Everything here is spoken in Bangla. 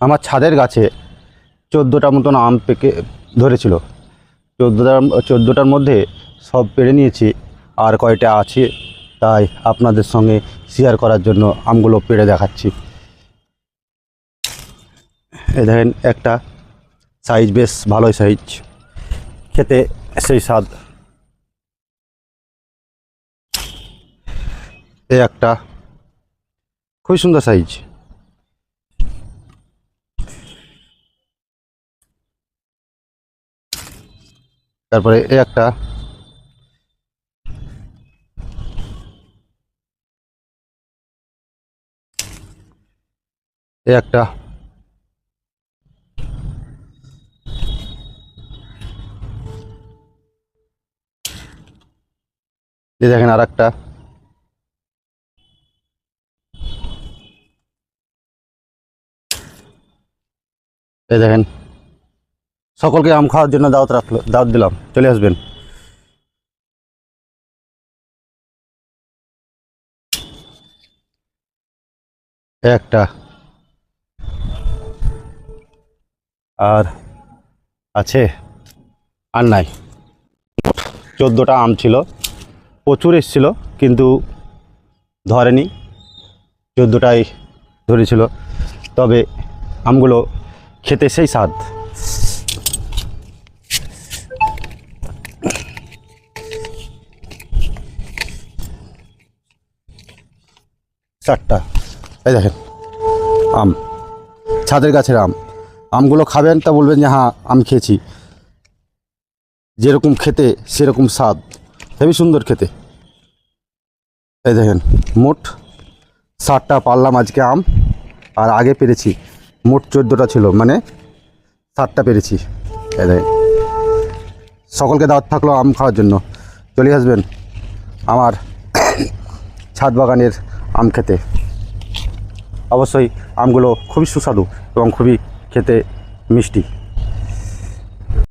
আমার ছাদের গাছে 14টা মতন আম পেকে ধরেছিল। 14টার মধ্যে সব পেড়ে নিয়েছি, আর কয়টা আছে তাই আপনাদের সঙ্গে শেয়ার করার জন্য আমগুলো পেড়ে দেখাচ্ছি। এই দেখেন, একটা সাইজ বেশ ভালোই সাইজ, খেতে সেই স্বাদ। এই একটা খুবই সুন্দর সাইজ। তারপরে এই একটা, এই একটা, এই দেখেন আর একটা, এই দেখেন। সকলকে আম খাওয়ার জন্য দাওয়াত দিলাম, চলে আসবেন। একটা আর আছে, আর নাই। 14টা আম ছিল, প্রচুর এসেছিল কিন্তু ধরেনি। 14টাই ধরেছিল, তবে আমগুলো খেতে সেই স্বাদ। চারটা, এই দেখেন আম, ছাদের গাছের আম। আমগুলো খাবেন তা বলবেন যে হ্যাঁ আম খেয়েছি। যেরকম খেতে সেরকম স্বাদ, হেবি সুন্দর খেতে। এই দেখেন, মোট 60টা পারলাম আজকে আম, আর আগে পেরেছি মোট 14টা ছিল, মানে 60টা পেরেছি। এই দেখেন, সকলকে দাওয়াত থাকলো আম খাওয়ার জন্য, চলে আসবেন আমার ছাদ বাগানের আম খেতে। অবশ্যই আমগুলো খুবই সুস্বাদু এবং খুবই খেতে মিষ্টি।